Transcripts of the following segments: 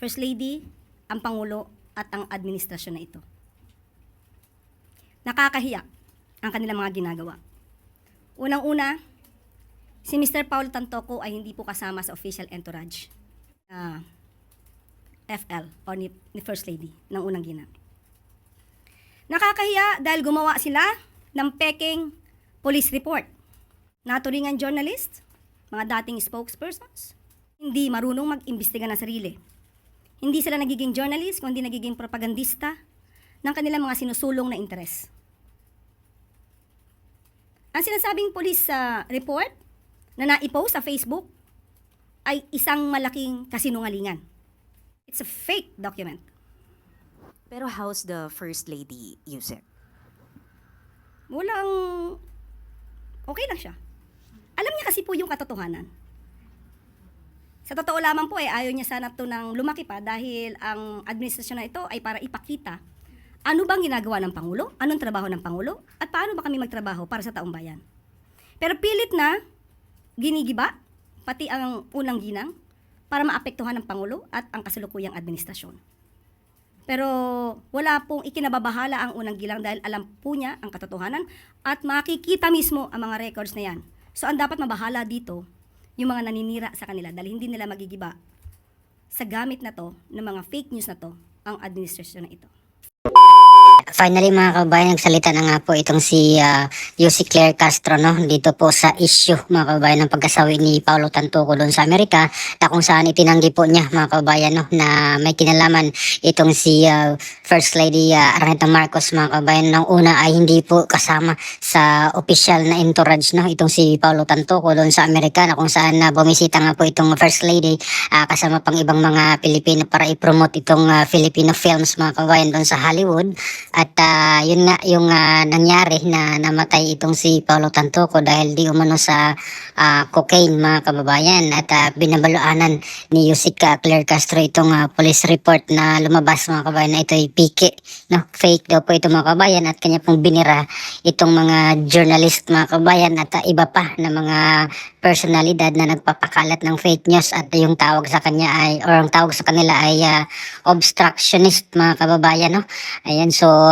First Lady, ang Pangulo at ang administrasyon na ito. Nakakahiya ang kanilang mga ginagawa. Unang-una, si Mr. Paul Tantoco ay hindi po kasama sa official entourage FL o ni First Lady ng unang ginang. Nakakahiya dahil gumawa sila ng peking police report. Naturingan journalist, mga dating spokespersons, hindi marunong mag-imbestiga ng sarili. Hindi sila nagiging journalist, kundi nagiging propagandista ng kanilang mga sinusulong na interes. Ang sinasabing police report na naipost sa Facebook ay isang malaking kasinungalingan. It's a fake document. Pero how's the First Lady use it? Walang... Okay lang siya. Alam niya kasi po yung katotohanan. Sa totoo lamang po ayaw niya sana ito nang lumaki pa dahil ang administrasyon na ito ay para ipakita ano bang ginagawa ng Pangulo, anong trabaho ng Pangulo, at paano ba kami magtrabaho para sa taong bayan. Pero pilit na ginigiba, pati ang unang ginang, para maapektuhan ng Pangulo at ang kasalukuyang administrasyon. Pero wala pong ikinababahala ang unang gilang dahil alam po niya ang katotohanan at makikita mismo ang mga records na yan. So ang dapat mabahala dito, yung mga naninira sa kanila dahil hindi nila magigiba sa gamit na to, ng mga fake news na to, ang administrasyon na ito. Finally mga kababayan, nagsalita na nga po itong si Yussi Claire Castro, no, dito po sa issue mga kababayan ng pagkasawi ni Paulo Tantoco doon sa Amerika, na kung saan itinanggi po niya mga kababayan, no, na may kinalaman itong si First Lady Araneta Marcos mga kababayan. Nang una ay hindi po kasama sa official na entourage, no, itong si Paulo Tantoco doon sa Amerika, na kung saan bumisita nga po itong First Lady kasama pang ibang mga Pilipino para i-promote itong Filipino films mga kababayan doon sa Hollywood. At yun nga yung nangyari na namatay itong si Paulo Tantoco dahil di umano sa cocaine mga kababayan. At binabaluanan ni Yussi Claire Castro itong police report na lumabas mga kababayan na ito ay pike, no? Fake daw po ito mga kababayan at kanya pong binira itong mga journalist mga kababayan at iba pa na mga personalidad na nagpapakalat ng fake news at yung tawag sa kanya ay or ang tawag sa kanila ay obstructionist mga kababayan, no? Ayan, so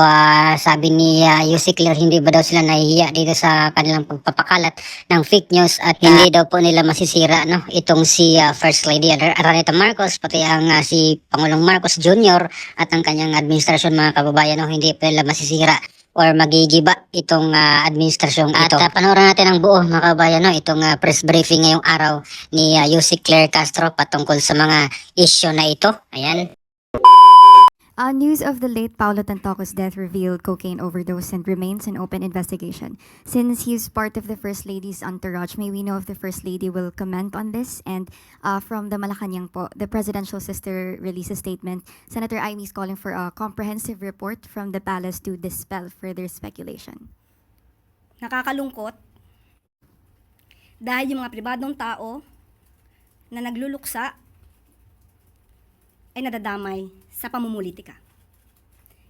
sabi ni Yussi Claire, hindi ba daw sila nahihiya dito sa kanilang pagpapakalat ng fake news at hindi daw po nila masisira, no, itong si First Lady Araneta Marcos pati ang si Pangulong Marcos Jr. at ang kanyang administrasyon mga kababayan, no, hindi po nila masisira or magigiba itong administrasyong ito. At panoorin natin ang buo mga kababayan, no, itong press briefing ngayong araw ni Yussi Claire Castro patungkol sa mga issue na ito. Ayan. News of the late Paulo Tantoco's death revealed cocaine overdose and remains an open investigation. Since he's part of the First Lady's entourage, may we know if the First Lady will comment on this? And from the Malacanang po, the presidential sister released a statement. Senator Amy is calling for a comprehensive report from the palace to dispel further speculation. Nakakalungkot dahil yung mga pribadong tao na nagluluksa ay nadadamay sa pamumulitika.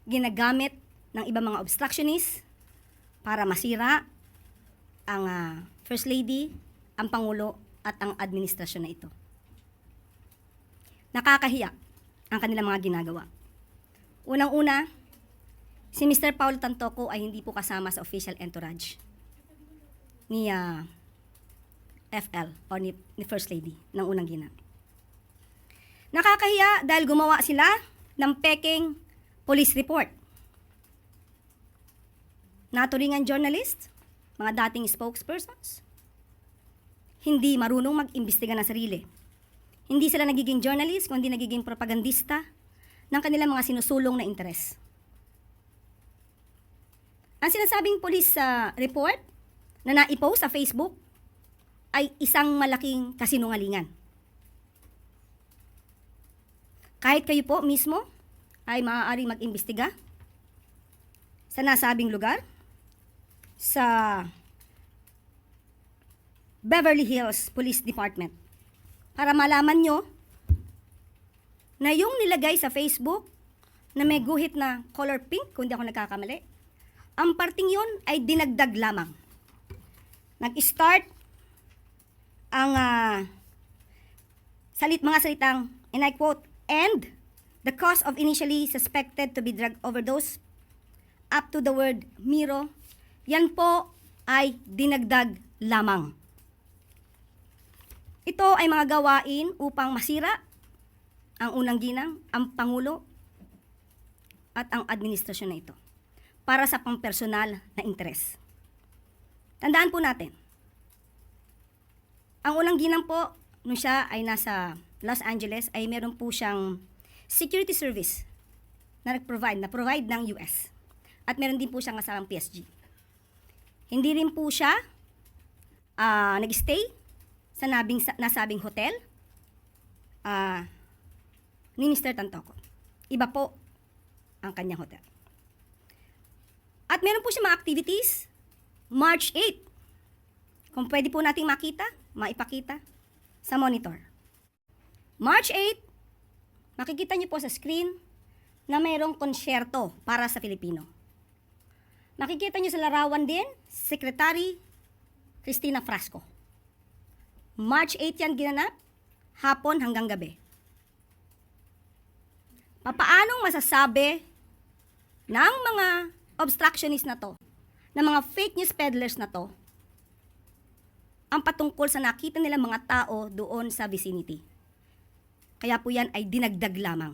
Ginagamit ng ibang mga obstructionists para masira ang First Lady, ang Pangulo at ang administrasyon na ito. Nakakahiya ang kanilang mga ginagawa. Unang-una, si Mr. Paul Tantoco ay hindi po kasama sa official entourage ni FL o ni First Lady ng unang ginang. Nakakahiya dahil gumawa sila ng peking police report. Naturingan journalist, mga dating spokespersons, hindi marunong mag-imbestiga ng sarili. Hindi sila nagiging journalist, kundi nagiging propagandista ng kanilang mga sinusulong na interes. Ang sinasabing police report na naipost sa Facebook ay isang malaking kasinungalingan. Kahit kayo po mismo ay maaaring mag-imbestiga sa nasabing lugar sa Beverly Hills Police Department para malaman nyo na yung nilagay sa Facebook na may guhit na color pink, kung di ako nagkakamali, ang parting yun ay dinagdag lamang. Nag-start ang mga salitang, and I quote, And the cause of initially suspected to be drug overdose up to the word Miro, yan po ay dinagdag lamang. Ito ay mga gawain upang masira ang unang ginang, ang Pangulo, at ang administrasyon na ito para sa pampersonal na interes. Tandaan po natin, ang unang ginang po, nung siya ay nasa Los Angeles, ay meron po siyang security service na provide ng US. At meron din po siyang kasamang PSG. Hindi rin po siya nag-stay sa nasabing hotel ni Mr. Tantoco. Iba po ang kanyang hotel. At meron po siya mga activities, March 8. Kung pwede po nating maipakita sa monitor. March 8, makikita niyo po sa screen na mayroong konsyerto para sa Filipino. Makikita niyo sa larawan din, Secretary Cristina Frasco. March 8 yan ginanap, hapon hanggang gabi. Papaanong masasabi ng mga obstructionist na to, ng mga fake news peddlers na to, ang patungkol sa nakita nilang mga tao doon sa vicinity? Kaya po yan ay dinagdag lamang.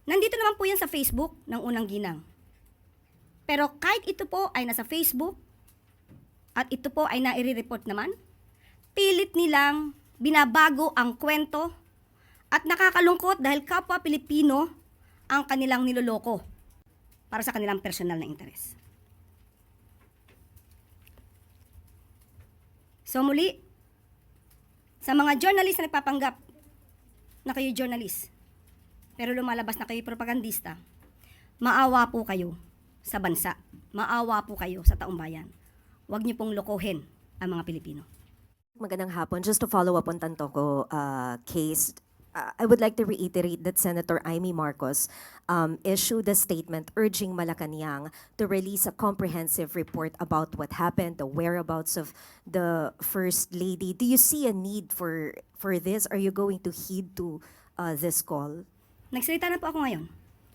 Nandito naman po yan sa Facebook ng unang ginang. Pero kahit ito po ay nasa Facebook at ito po ay nai-report naman, pilit nilang binabago ang kwento at nakakalungkot dahil kapwa Pilipino ang kanilang niloloko para sa kanilang personal na interes. So muli, sa mga journalist na nagpapanggap na kayo journalist, pero lumalabas na kayo propagandista, maawa po kayo sa bansa. Maawa po kayo sa taong bayan. Huwag niyo pong lokohin ang mga Pilipino. Magandang hapon. Just to follow up on Tantoco case, I would like to reiterate that Senator Amy Marcos issued a statement urging Malacanang to release a comprehensive report about what happened, the whereabouts of the First Lady. Do you see a need for this? Are you going to heed to this call? Nagsalita na po ako ngayon.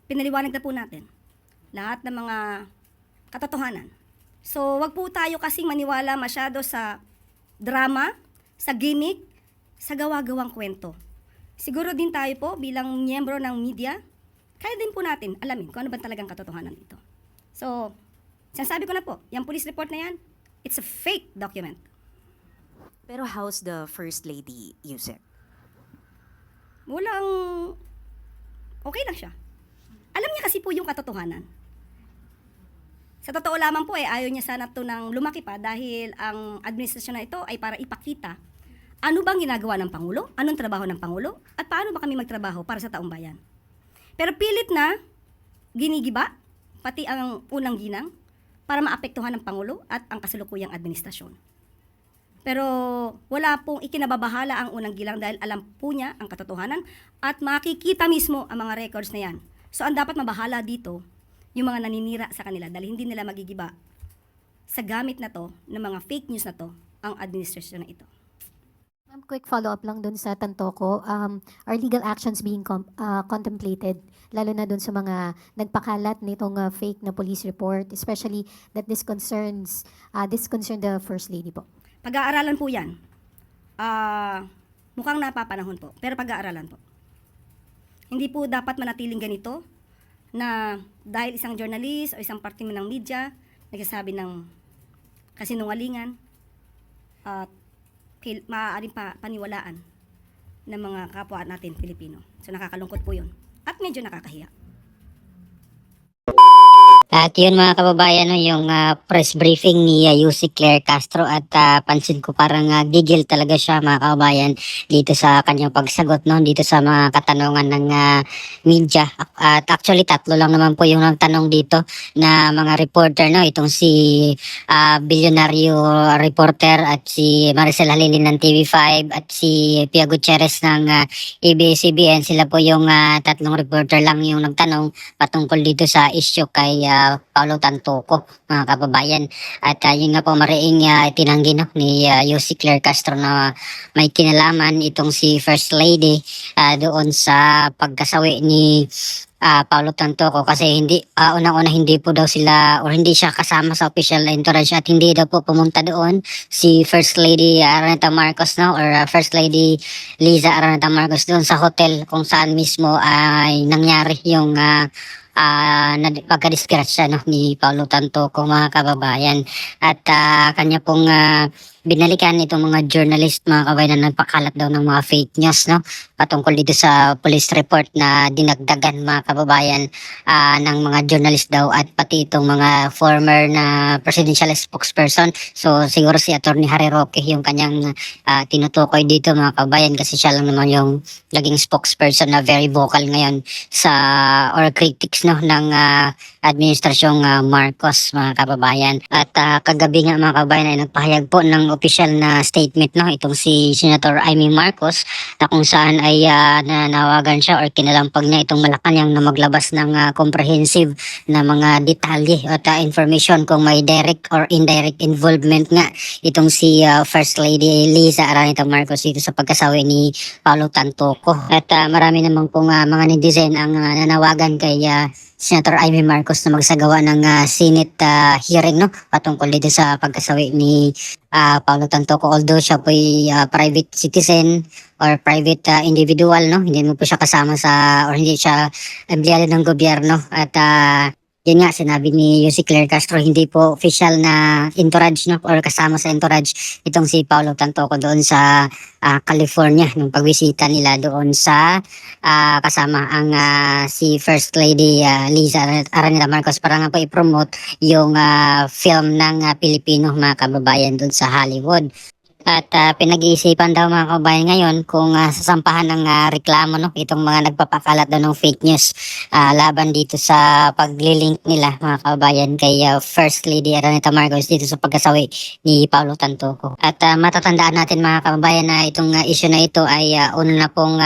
Pinaliwanag na po natin lahat ng mga katotohanan. So, wag po tayo kasing maniwala masyado sa drama, sa gimmick, sa gawa-gawang kwento. Siguro din tayo po bilang miyembro ng media, kaya din po natin alamin kung ano ba talagang katotohanan ito. So, sinasabi ko na po, yung police report na yan, it's a fake document. Pero how's the First Lady, Yusek? Walang, okay lang siya. Alam niya kasi po yung katotohanan. Sa totoo lamang po ayaw niya sana ito nang lumaki pa dahil ang administrasyon na ito ay para ipakita ano bang ginagawa ng Pangulo, anong trabaho ng Pangulo, at paano ba kami magtrabaho para sa taong bayan. Pero pilit na ginigiba, pati ang unang ginang, para maapektuhan ng Pangulo at ang kasalukuyang administrasyon. Pero wala pong ikinababahala ang unang ginang dahil alam po niya ang katotohanan at makikita mismo ang mga records na yan. So ang dapat mabahala dito, yung mga naninira sa kanila dahil hindi nila magigiba sa gamit na to, ng mga fake news na to, ang administrasyon na ito. Quick follow-up lang dun sa Tantoco. Are legal actions being contemplated, lalo na dun sa mga nagpakalat nitong fake na police report, especially that this concern the First Lady po? Pag-aaralan po yan. Mukhang napapanahon po, pero pag-aaralan po. Hindi po dapat manatiling ganito na dahil isang journalist o isang parte ng media nagsasabi ng kasinungalingan at maaaring paniwalaan ng mga kapwa natin Pilipino. So nakakalungkot po yun. At medyo nakakahiya. At yun mga kababayan, no, yung press briefing ni Yussi Claire Castro at pansin ko parang gigil talaga siya mga kababayan dito sa kanyang pagsagot, no, dito sa mga katanungan ng media. At actually tatlo lang naman po yung nagtanong dito na mga reporter, no, itong si bilyonaryo reporter at si Maricel Halilin ng TV5 at si Pia Gutierrez ng ABS-CBN. Sila po yung tatlong reporter lang yung nagtanong patungkol dito sa issue kay Paulo Tantoco, mga kababayan. At yun nga po mariing tinanggi no, ni Yussi Claire Castro na may kinalaman itong si First Lady doon sa pagkasawi ni Paulo Tantoco kasi unang-una hindi po daw sila or hindi siya kasama sa official entourage at hindi daw po pumunta doon si First Lady Araneta Marcos no or First Lady Liza Araneta Marcos doon sa hotel kung saan mismo ay nangyari yung pagkadisgrasya no, ni Paulo Tantoco, mga kababayan. At kanya pong binalikan itong mga journalist, mga kababayan, na nagpakalat daw ng mga fake news no, patungkol dito sa police report na dinagdagan, mga kababayan, ng mga journalist daw at pati itong mga former na presidential spokesperson. So siguro si Attorney Harry Roque yung kanyang tinutukoy dito, mga kababayan, kasi siya lang naman yung naging spokesperson na very vocal ngayon sa or critics no ng administrasyong Marcos, mga kababayan. At kagabi nga, mga kababayan, ay nagpahayag po ng official na statement no itong si Senator Amy Marcos na kung saan ay nanawagan siya or kinalampag niya itong Malacanang na maglabas ng comprehensive na mga detalye at information kung may direct or indirect involvement nga itong si First Lady Liza Araneta Marcos dito sa pagkasawi ni Paulo Tantoco. At marami naman pong mga netizen ang nanawagan kay Senator Amy Marcos na magsagawa ng Senate hearing no patungkol dito sa pagkasawi ni Paulo Tantoco, although siya po ay private citizen or private individual no, hindi mo po siya kasama sa or hindi siya empleyado ng gobyerno. At yun nga, sinabi ni Yussi Claire Castro, hindi po official na entourage no, or kasama sa entourage itong si Paulo Tantoco doon sa California nung pagbisita nila doon sa kasama ang si First Lady Liza Araneta Marcos para nga po i-promote yung film ng Pilipino, mga kababayan, doon sa Hollywood. At pinag-iisipan daw, mga kababayan, ngayon kung sasampahan ng reklamo no itong mga nagpapakalat daw ng fake news laban dito sa paglilink nila, mga kababayan, kay First Lady Araneta Marcos dito sa pagkasawi ni Paulo Tantoco. At matatandaan natin, mga kababayan, na itong issue na ito ay una na pong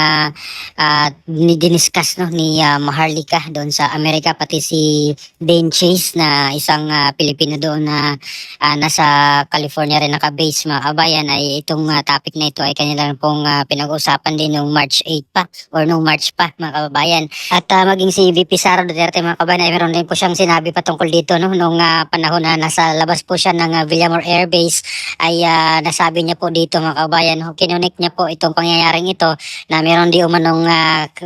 diniscuss no ni Maharlika doon sa Amerika, pati si Dane Chase na isang Pilipino doon na nasa California rin nakabase, mga kababayan, ay itong topic na ito ay kanila pong pinag-usapan din nung March 8 pa or nung March pa, mga kababayan. At maging si VP Sara Duterte, mga kababayan, ay meron din po siyang sinabi patungkol dito no nung panahon na nasa labas po siya ng Villamor Air Base ay nasabi niya po dito, mga kababayan, kinonect niya po itong pangyayaring ito na meron di umanong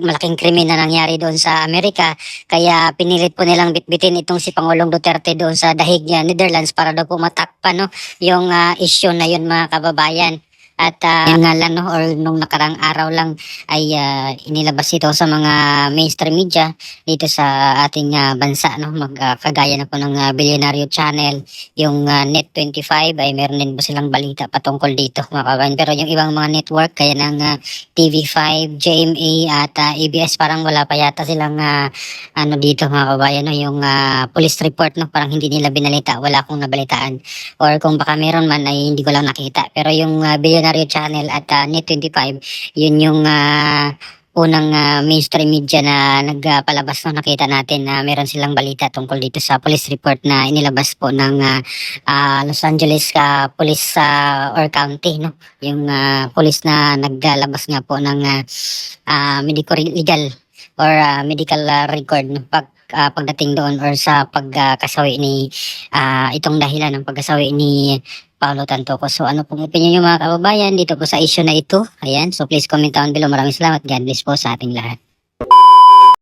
malaking krimen na nangyari doon sa Amerika, kaya pinilit po nilang bitbitin itong si Pangulong Duterte doon sa dahig niya, Netherlands, para daw po matakpan no yung issue na yun, mga kababayan. At yung nga lang no, or nung nakarang araw lang ay inilabas ito sa mga mainstream media dito sa ating bansa no, kagaya na po ng Billionaire Channel, yung Net25 ay meron din po silang balita patungkol dito, mga kababayan. Pero yung ibang mga network kaya ng TV5, GMA at ABS, parang wala pa yata silang ano dito, mga kababayan, no, yung police report no, parang hindi nila binalita, wala akong nabalitaan, or kung baka meron man ay hindi ko lang nakita. Pero yung Billionaire Channel at Net25, yun yung unang mainstream media na nagpalabas no, nakita natin na meron silang balita tungkol dito sa police report na inilabas po ng Los Angeles Police or County no, yung police na naglalabas nga po ng legal or medical record no, pagdating doon or sa pagkasawi ni itong dahilan ng pagkasawi ni Paulo Tantoco. So ano pong opinion nyo, mga kababayan, dito po sa issue na ito? Ayan, so please comment down below. Maraming salamat. God bless po sa ating lahat.